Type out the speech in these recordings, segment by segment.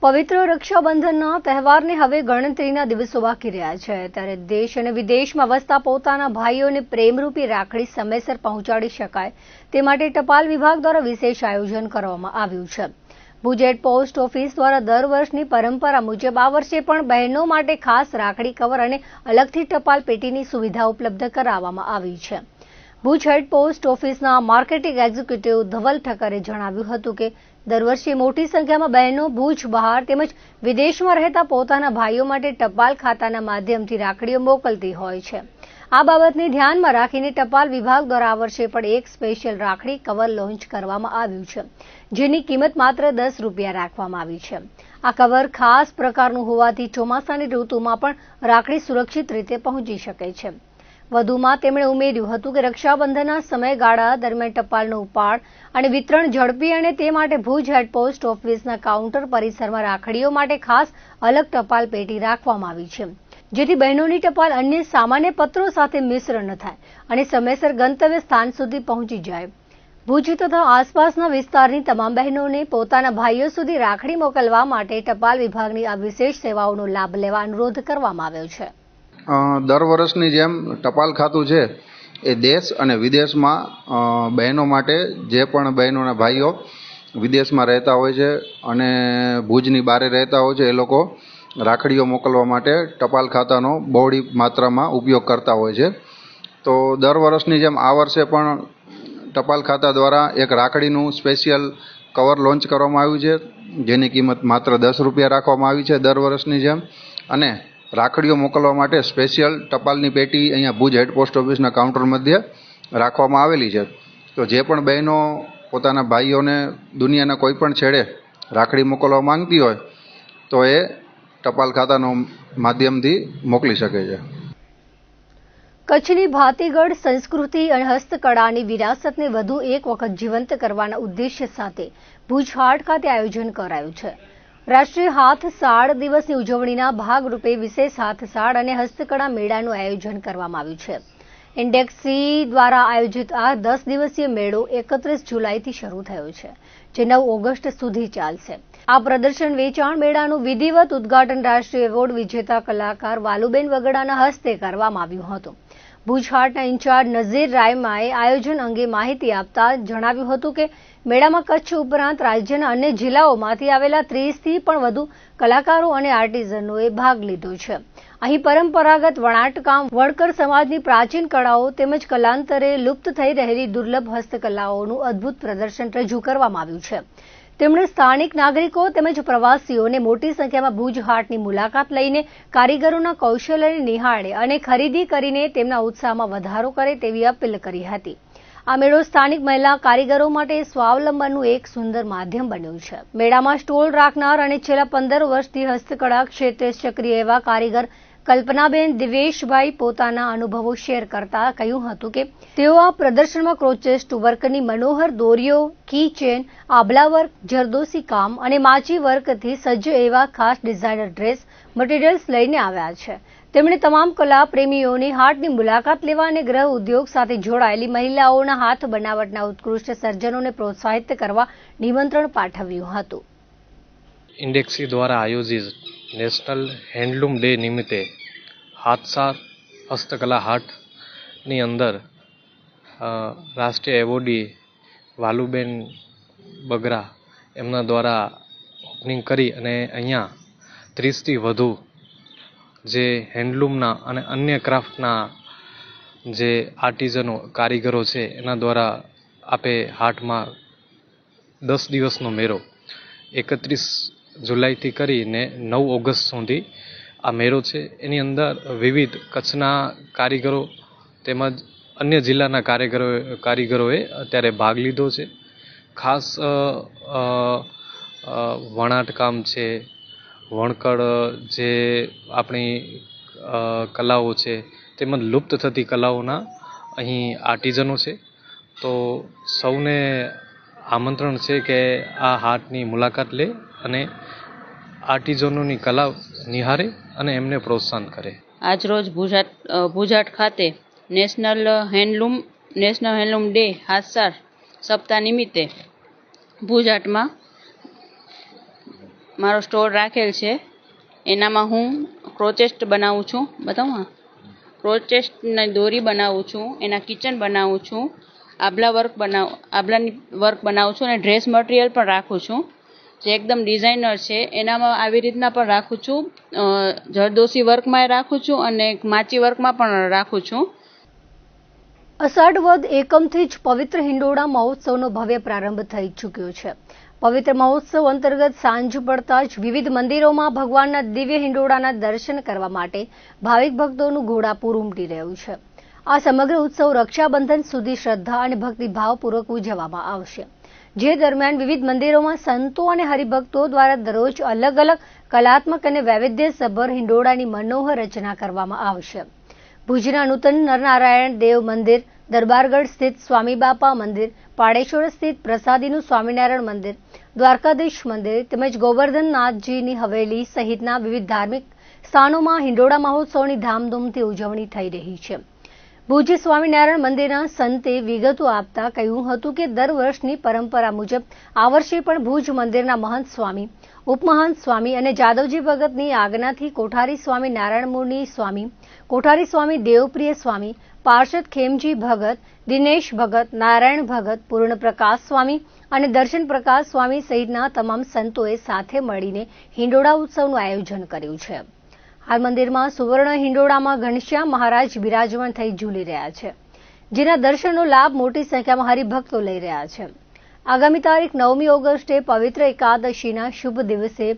પવિત્ર રક્ષાબંધનના તહેવારને હવે ગણતરીના દિવસો બાકી રહ્યા છે, ત્યારે દેશ અને વિદેશમાં વસતા પોતાના ભાઈઓને પ્રેમરૂપી રાખડી સમયસર પહોંચાડી શકાય તે માટે ટપાલ વિભાગ દ્વારા વિશેષ આયોજન કરવામાં આવ્યું છે. ભુજ હેડ પોસ્ટ ઓફિસ દ્વારા દર વર્ષની પરંપરા મુજબ આ વર્ષે પણ બહેનો માટે ખાસ રાખડી કવર અને અલગથી ટપાલ પેટીની સુવિધા ઉપલબ્ધ કરાવવામાં આવી છે. ભુજ હેડ પોસ્ટ ઓફિસના માર્કેટિંગ એક્ઝિક્યુટિવ ધવલ ઠક્કરે જણાવ્યું હતું કે દર વર્ષે મોટી સંખ્યામાં બહેનો ભુજ બહાર તેમજ વિદેશમાં રહેતા પોતાના ભાઈઓ માટે ટપાલ ખાતાના માધ્યમથી રાખડીઓ મોકલતી હોય છે. આ બાબતને ધ્યાનમાં રાખીને ટપાલ વિભાગ દ્વારા આ વર્ષે પણ એક સ્પેશિયલ રાખડી કવર લોન્ચ કરવામાં આવ્યું છે, જેની કિંમત માત્ર ₹10 રાખવામાં આવી છે. આ કવર ખાસ પ્રકારનું હોવાથી ચોમાસાની ઋતુમાં પણ રાખડી સુરક્ષિત રીતે પહોંચી શકે છે. વધુમાં તેમણે ઉમેર્યું હતું કે રક્ષાબંધનના સમયગાળા દરમિયાન ટપાલનો ઉપાડ અને વિતરણ ઝડપી અને તે માટે ભુજ હેડ પોસ્ટ ઓફિસના કાઉન્ટર પરિસરમાં રાખડીઓ માટે ખાસ અલગ ટપાલ પેટી રાખવામાં આવી છે, જેથી બહેનોની ટપાલ અન્ય સામાન્ય પત્રો સાથે મિશ્ર ન થાય અને સમયસર ગંતવ્ય સ્થાન સુધી પહોંચી જાય. ભુજ તથા આસપાસના વિસ્તારની તમામ બહેનોને પોતાના ભાઈઓ સુધી રાખડી મોકલવા માટે ટપાલ વિભાગની આ વિશેષ સેવાઓનો લાભ લેવા અનુરોધ કરવામાં આવ્યો છે. દર વર્ષની જેમ ટપાલ ખાતું છે એ દેશ અને વિદેશમાં બહેનો માટે, જે પણ બહેનોના ભાઈઓ વિદેશમાં રહેતા હોય છે અને ભુજની બહાર રહેતા હોય છે, એ લોકો રાખડીઓ મોકલવા માટે ટપાલ ખાતાનો બહોળી માત્રામાં ઉપયોગ કરતા હોય છે. તો દર વર્ષની જેમ આ વર્ષે પણ ટપાલ ખાતા દ્વારા એક રાખડીનું સ્પેશિયલ કવર લોન્ચ કરવામાં આવ્યું છે, જેની કિંમત માત્ર ₹10 રાખવામાં આવી છે દર વર્ષની જેમ. અને રાખડીઓ મોકલવા માટે સ્પેશિયલ ટપાલની પેટી અહીંયા ભુજ હેડ પોસ્ટ ઓફિસના કાઉન્ટર મધ્યે રાખવામાં આવેલી છે. તો જે પણ બહેનો પોતાના ભાઈઓને દુનિયાના કોઈ પણ છેડે રાખડી મોકલવા માંગતી હોય તો એ ટપાલ ખાતાનો માધ્યમથી મોકલી શકે છે. કચ્છની ભાતીગઢ સંસ્કૃતિ અને હસ્તકળાની વિરાસતને વધુ એક વખત જીવંત કરવાના ઉદ્દેશ્ય સાથે ભુજ હાટ ખાતે આયોજન કરાયું છે. રાષ્ટ્રીય હાથસાળ દિવસની ઉજવણીના ભાગરૂપે વિશેષ હાથસાળ અને હસ્તકળા મેળાનું આયોજન કરવામાં આવ્યું છે. ઇન્ડેક્સી દ્વારા આયોજિત આ 10 દિવસીય મેળો 31 જુલાઈથી શરૂ થયો છે, જે 9 ઓગસ્ટ સુધી ચાલશે. આ પ્રદર્શન વેચાણ મેળાનું વિધિવત ઉદ્ઘાટન રાષ્ટ્રીય એવોર્ડ વિજેતા કલાકાર વાલુબેન વગડાના હસ્તે કરવામાં આવ્યું હતું. ભુજ હાટના ઇન્ચાર્જ નઝીર રાયમાએ આયોજન અંગે માહિતી આપતા જણાવ્યું હતું કે મેળામાં કચ્છ ઉપરાંત રાજ્યના અન્ય જિલ્લાઓમાંથી આવેલા 30થી પણ વધુ કલાકારો અને આર્ટિઝનોએ ભાગ લીધો છે. અહીં પરંપરાગત વણાટકામ, વણકર સમાજની પ્રાચીન કળાઓ તેમજ કલાંતરે લુપ્ત થઈ રહેલી દુર્લભ હસ્તકલાઓનું અદ્ભુત પ્રદર્શન રજૂ કરવામાં આવ્યું છે. તેમણે સ્થાનિક નાગરિકો તેમજ પ્રવાસીઓને મોટી સંખ્યામાં ભુજ હાટની મુલાકાત લઈને કારીગરોના કૌશલ્યને નિહાળે અને ખરીદી કરીને તેમના ઉત્સાહમાં વધારો કરે તેવી અપીલ કરી હતી. આ મેળો સ્થાનિક મહિલા કારીગરો માટે સ્વાવલંબનનું એક સુંદર માધ્યમ બન્યું છે. મેળામાં સ્ટોલ રાખનાર અને છેલ્લા 15 વર્ષથી હસ્તકળા ક્ષેત્રે સક્રિય એવા કારીગર કલ્પનાબેન દિવેશભાઈ પોતાના અનુભવો શેર કરતા કહ્યું હતું કે તેઓ આ પ્રદર્શનમાં ક્રોચેસ્ટ વર્કની મનોહર દોરીઓ, કી ચેન, આભલા વર્ક, જરદોસી કામ અને માચી વર્કથી સજ્જ એવા ખાસ ડિઝાઇનર ડ્રેસ મટીરિયલ્સ લઈને આવ્યા છે. તેમણે તમામ કલા પ્રેમીઓની હાટની મુલાકાત લેવા અને ગૃહ ઉદ્યોગ સાથે જોડાયેલી મહિલાઓના હાથ બનાવટના ઉત્કૃષ્ટ સર્જનોને પ્રોત્સાહિત કરવા નિમંત્રણ પાઠવ્યું હતું. ઇન્ડેક્સી દ્વારા આયોજિત નેશનલ હેન્ડલૂમ ડે નિમિત્તે હાથસાળ હસ્તકલા હાટની અંદર રાષ્ટ્રીય એવોર્ડી વાલુબેન બગરા એમના દ્વારા ઓપનિંગ કરી અને અહીંયા 30થી વધુ જે હેન્ડલૂમના અને અન્ય ક્રાફ્ટના જે આર્ટિઝનો, કારીગરો છે એના દ્વારા આપે હાટમાં 10 દિવસનો મેળો 31 જુલાઈથી કરીને 9 ઓગસ્ટ સુધી આ મેળો છે. એની અંદર વિવિધ કચ્છના કારીગરો તેમજ અન્ય જિલ્લાના કારીગરોએ અત્યારે ભાગ લીધો છે. ખાસ વણાટકામ છે, વણકર જે આપણી કલાઓ છે તેમજ લુપ્ત થતી કલાઓના અહીં આર્ટિઝનો છે. તો સૌને આમંત્રણ છે કે આ હાટની મુલાકાત લે અને આર્ટિઝનોની કલા નિહાળે અને એમને પ્રોત્સાહન કરે. આજરોજ ભુજ હાટ ખાતે નેશનલ હેન્ડલૂમ ડે હાથસાળ સપ્તાહ નિમિત્તે ભુજ હાટમાં મારો સ્ટોર રાખેલ છે. એનામાં હું ક્રોચેસ્ટ બનાવું છું. બતાવું? ક્રોચેસ્ટની દોરી બનાવું છું, એના કિચન બનાવું છું, આભલાની વર્ક બનાવું છું અને ડ્રેસ મટીરિયલ પણ રાખું છું જે એકદમ ડિઝાઇનર છે. એનામાં આવી રીતના પણ રાખું છું, જરદોશી વર્કમાં રાખું છું અને માચી વર્કમાં પણ રાખું છું. અષાઢ વદ એકમથી જ પવિત્ર હિંડોળા મહોત્સવનો ભવ્ય પ્રારંભ થઈ ચૂક્યો છે. પવિત્ર મહોત્સવ અંતર્ગત સાંજ પડતા જ વિવિધ મંદિરોમાં ભગવાનના દિવ્ય હિંડોળાના દર્શન કરવા માટે ભાવિક ભક્તોનું ઘોડાપૂર ઉમટી રહ્યું છે. આ સમગ્ર ઉત્સવ રક્ષાબંધન સુધી શ્રદ્ધા અને ભક્તિભાવપૂર્વક ઉજવવામાં આવશે, જે દરમિયાન વિવિધ મંદિરોમાં સંતો અને હરિભક્તો દ્વારા દરરોજ અલગ અલગ કલાત્મક અને વૈવિધ્યસભર હિંડોળાની મનોહર રચના કરવામાં આવશે. ભુજના નૂતન નરનારાયણ દેવ મંદિર, દરબારગઢ સ્થિત સ્વામી બાપા મંદિર, પાડેશ્વર સ્થિત પ્રસાદીનું સ્વામિનારાયણ મંદિર, દ્વારકાધીશ મંદિર તેમજ ગોવર્ધનનાથજીની હવેલી સહિતના વિવિધ ધાર્મિક સ્થાનોમાં હિંડોળા મહોત્સવની ધામધૂમથી ઉજવણી થઈ રહી છે. ભુજ સ્વામિનારાયણ મંદિરના સંતે વિગતો આપતા કહ્યું હતું કે દર વર્ષની પરંપરા મુજબ આ વર્ષે પણ ભુજ મંદિરના મહંત સ્વામી, ઉપમહંત સ્વામી અને જાદવજી ભગતની આજ્ઞાથી કોઠારી સ્વામી નારાયણ મુનિ સ્વામી, કોઠારી સ્વામી દેવપ્રિય સ્વામી, પાર્ષદ ખેમજી ભગત, દિનેશ ભગત, નારાયણ ભગત, પૂર્ણપ્રકાશ સ્વામી અને દર્શન પ્રકાશ સ્વામી સહિતના તમામ સંતોએ સાથે મળીને હિંડોળા ઉત્સવનું આયોજન કર્યું છે. હાલ મંદિરમાં સુવર્ણ હિંડોળામાં ઘનશ્યામ મહારાજ બિરાજમાન થઈ ઝૂલી રહ્યા છે, જેના દર્શનનો લાભ મોટી સંખ્યામાં હરિભક્તો લઈ રહ્યા છે. આગામી તારીખ 9મી ઓગસ્ટે પવિત્ર એકાદશીના શુભ દિવસે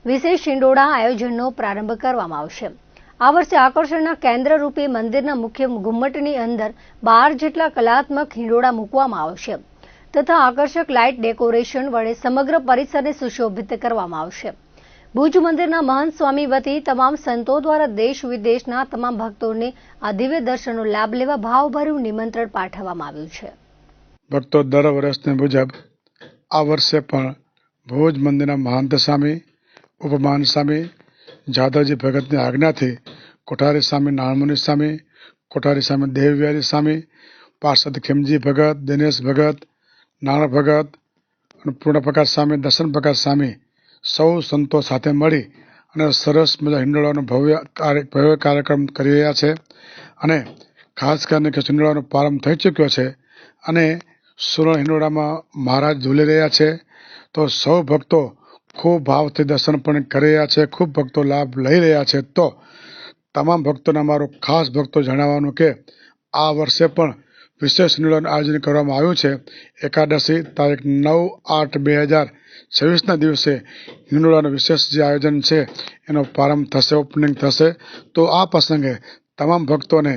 વિશેષ હિંડોળા આયોજનનો પ્રારંભ કરવામાં આવશે. આ વર્ષે આકર્ષણના કેન્દ્ર રૂપે મંદિરના મુખ્ય ઘુમ્મટની અંદર 12 જેટલા કલાત્મક હિંડોળા મૂકવામાં આવશે તથા આકર્ષક લાઇટ ડેકોરેશન વડે સમગ્ર પરિસરને સુશોભિત કરવામાં આવશે. ભુજ મંદિરના મહંત સ્વામી વતી તમામ સંતો દ્વારા દેશ વિદેશના તમામ ભક્તોને આ દિવ્ય દર્શનનો લાભ લેવા ભાવભર્યું નિમંત્રણ પાઠવવામાં આવ્યું છે. ભક્તો દર વર્ષને મુજબ આ વર્ષે પણ ભુજ મંદિરના મહંત સ્વામી, ઉપમાન સ્વામી, જાદવજી ભગતની આજ્ઞાથી કોઠારી સ્વામી નારાયણમુનિ સ્વામી, કોઠારી સ્વામી દેવવ્યારી સ્વામી, પાર્ષદ ખેમજી ભગત, દિનેશ ભગત, નારાયણ ભગત અને પૂર્ણપ્રકાશ સ્વામી, દર્શન પ્રકાશ સ્વામી સૌ સંતો સાથે મળી અને સરસ મજા હિંડોળાનો ભવ્ય કાર્યક્રમ કરી રહ્યા છે. અને ખાસ કરીને કે હિંડોળાનો પ્રારંભ થઈ ચૂક્યો છે અને સુવર્ણ હિંડોળામાં મહારાજ ઝૂલી રહ્યા છે. તો સૌ ભક્તો ખૂબ ભાવથી દર્શન પણ કરી રહ્યા છે, ખૂબ ભક્તો લાભ લઈ રહ્યા છે. તો તમામ ભક્તોને અમારું ખાસ ભક્તો જણાવવાનું કે આ વર્ષે પણ વિશેષ હિંડોળાનું આયોજન કરવામાં આવ્યું છે. એકાદશી તારીખ 9/8/2026ના દિવસે હિંડોળાનું વિશેષ જે આયોજન છે એનો પ્રારંભ થશે, ઓપનિંગ થશે. તો આ પ્રસંગે તમામ ભક્તોને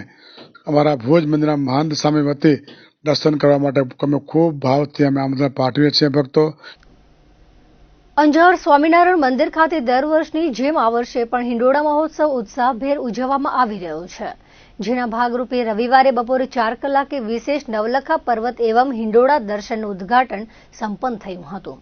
અમારા ભુજ મંદિરના મહંત સ્વામી વતી દર્શન કરવા માટે અમે ખૂબ ભાવથી અમે આમંત્રણ પાઠવીએ છીએ. ભક્તો અંજાર સ્વામિનારાયણ મંદિર ખાતે દર વર્ષની જેમ આ વર્ષે પણ હિંડોળા મહોત્સવ ઉત્સાહભેર ઉજવવામાં આવી રહ્યો છે, જેના ભાગરૂપે રવિવારે બપોરે 4 કલાકે વિશેષ નવલખા પર્વત એવં હિંડોળા દર્શનનું ઉદ્ઘાટન સંપન્ન થયું હતું.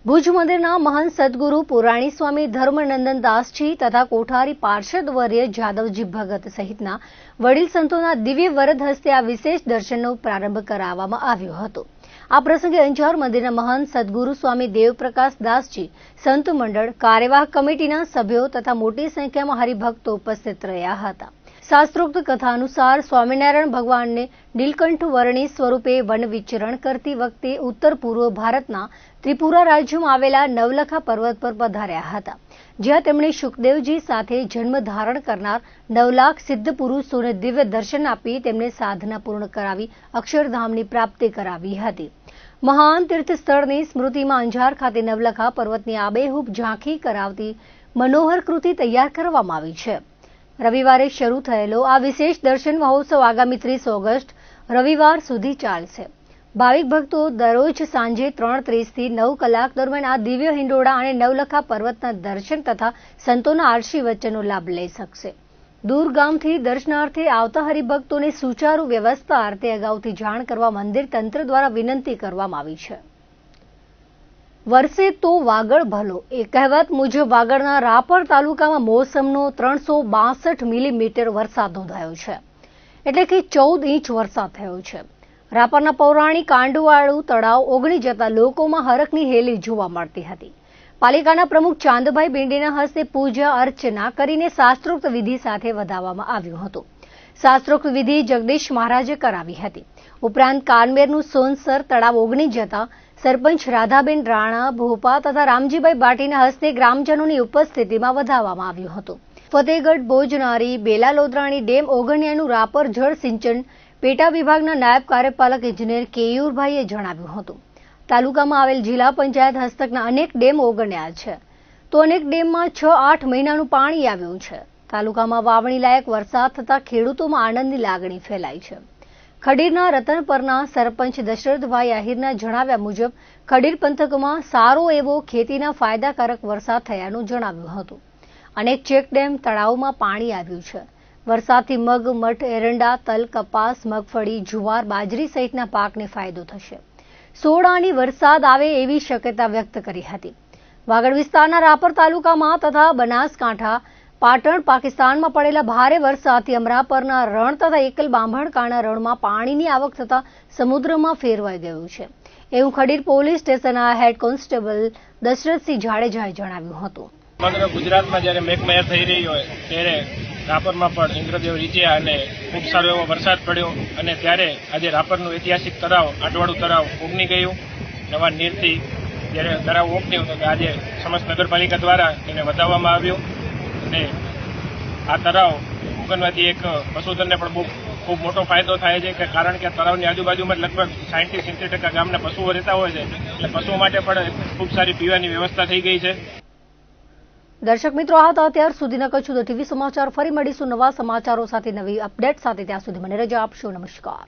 ભુજ મંદિરના મહંત સદગુરુ પુરાણી સ્વામી ધર્મનંદન દાસજી તથા કોઠારી પાર્ષદ વર્ય જાદવજી ભગત સહિતના વડીલ સંતોના દિવ્ય વરદ હસ્તે આ વિશેષ દર્શનનો પ્રારંભ કરાવવામાં આવ્યો હતો. આ પ્રસંગે અંજાર મંદિરના મહંત સદગુરુ સ્વામી દેવપ્રકાશ દાસજી, સંત મંડળ, કાર્યવાહક કમિટીના સભ્યો તથા મોટી સંખ્યામાં હરિભક્તો ઉપસ્થિત રહ્યા હતા. શાસ્ત્રોક્ત કથા અનુસાર સ્વામિનારાયણ ભગવાનને નીલકંઠ વર્ણી સ્વરૂપે વન વિચરણ કરતી વખતે ઉત્તર પૂર્વ ભારતના ત્રિપુરા રાજ્યમાં આવેલા નવલખા પર્વત પર પધાર્યા હતા, જ્યાં તેમણે સુખદેવજી સાથે જન્મ ધારણ કરનાર 9 લાખ સિદ્ધ પુરુષોને દિવ્ય દર્શન આપી તેમને સાધના પૂર્ણ કરાવી અક્ષરધામની પ્રાપ્તિ કરાવી હતી. મહાન તીર્થ સ્થળની સ્મૃતિમાં અંજાર ખાતે નવલખા પર્વતની આબેહૂબ ઝાંખી કરાવતી મનોહર કૃતિ તૈયાર કરવામાં આવી છે. રવિવારે શરૂ થયેલો આ વિશેષ દર્શન મહોત્સવ આગામી 30 ઓગસ્ટ રવિવાર સુધી ચાલશે. ભાવિક ભક્તો દરરોજ સાંજે 3:30 થી 9 કલાક દરમિયાન આ દિવ્ય હિંડોળા અને નવલખા પર્વતના દર્શન તથા સંતોના આશીર્વચનનો લાભ લઈ શકશે. દૂર ગામથી દર્શનાર્થે આવતા હરિભક્તોને સુચારુ વ્યવસ્થા અર્થે અગાઉથી જાણ કરવા મંદિર તંત્ર દ્વારા વિનંતી કરવામાં આવી છે. વરસે તો વાગડ ભલો એ કહેવત મુજબ વાગડના રાપર તાલુકામાં મોસમનો 362 મિલીમીટર વરસાદ નોંધાયો છે, એટલે કે 14 ઇંચ વરસાદ થયો છે. રાપરના પૌરાણિક કાંડવાળું તળાવ ઓગળી જતા લોકોમાં હરખની હેલી જોવા મળતી હતી. પાલિકાના પ્રમુખ ચાંદભાઈ બેંડેના હસ્તે પૂજા અર્ચના કરીને શાસ્ત્રોક્ત વિધિ સાથે વધાવવામાં આવ્યું હતું. શાસ્ત્રોક્ત વિધિ જગદીશ મહારાજે કરાવી હતી. ઉપરાંત કાનમેરનું સોનસર તળાવ ઓગની જતા સરપંચ રાધાબેન રાણા ભોપા તથા રામજીભાઈ બાટીના હસ્તે ગ્રામજનોની ઉપસ્થિતિમાં વધાવવામાં આવ્યું હતું. ફતેહગઢ ભોજનારી બેલા લોદરાણી ડેમ ઓગણિયાનું રાપર જળ સિંચન પેટા વિભાગના નાયબ કાર્યપાલક ઇજનેર કેયુરભાઈએ જણાવ્યું હતું. તાલુકામાં આવેલ જિલ્લા પંચાયત હસ્તકના અનેક ડેમ ઓગણ્યા છે, તો અનેક ડેમમાં 6-8 મહિનાનું પાણી આવ્યું છે. તાલુકામાં વાવણી લાયક વરસાદ થતા ખેડૂતોમાં આનંદની લાગણી ફેલાઈ છે. ખડીરના રતનપરના સરપંચ દશરથભાઈ આહિરના જણાવ્યા મુજબ ખડીર પંથકમાં સારો એવો ખેતીના ફાયદાકારક વરસાદ થયાનું જણાવ્યું હતું. અનેક ચેકડેમ તળાવમાં પાણી આવ્યું છે. વરસાદથી મગ, મઠ, એરંડા, તલ, કપાસ, મગફળી, જુવાર, બાજરી સહિતના પાકને ફાયદો થશે. 16 આની વરસાદ આવે એવી શક્યતા વ્યક્ત કરી હતી. વાગડ વિસ્તારના રાપર તાલુકામાં તથા બનાસકાંઠા, પાટણ, પાકિસ્તાનમાં પડેલા ભારે વરસાદથી અમરાપરના રણ તથા એકલ બાંભણકાના રણમાં પાણીની આવક થતા સમુદ્રમાં ફેરવાઈ ગયું છે, એવું ખડીર પોલીસ સ્ટેશનના હેડ કોન્સ્ટેબલ દશરથસિંહ જાડેજાએ જણાવ્યું હતું. સમગ્ર ગુજરાતમાં જ્યારે મેઘમહેર થઈ રહી હોય ત્યારે રાપરમાં પણ ઇન્દ્રદેવ રીચ્યા અને ખૂબ સારો એવો વરસાદ પડ્યો અને ત્યારે આજે રાપરનું ઐતિહાસિક તળાવ આટવાડું તળાવ ઓગની ગયું. નવા નીરથી જ્યારે તળાવ ઓગન્યું તો આજે સમસ્ત નગરપાલિકા દ્વારા એને વધાવવામાં આવ્યું અને આ તળાવ ઓગનવાથી એક પશુધનને પણ ખૂબ મોટો ફાયદો થાય છે, કારણ કે તળાવની આજુબાજુમાં લગભગ 60-70% ગામના પશુઓ રહેતા હોય છે, એટલે પશુઓ માટે પણ ખૂબ સારી પીવાની વ્યવસ્થા થઈ ગઈ છે. દર્શક મિત્રો, આ હતા અત્યાર સુધીના કચ્છ ટીવી સમાચાર. ફરી મળીશું નવા સમાચારો સાથે, નવી અપડેટ સાથે. ત્યાં સુધી મને રજા આપશો. નમસ્કાર.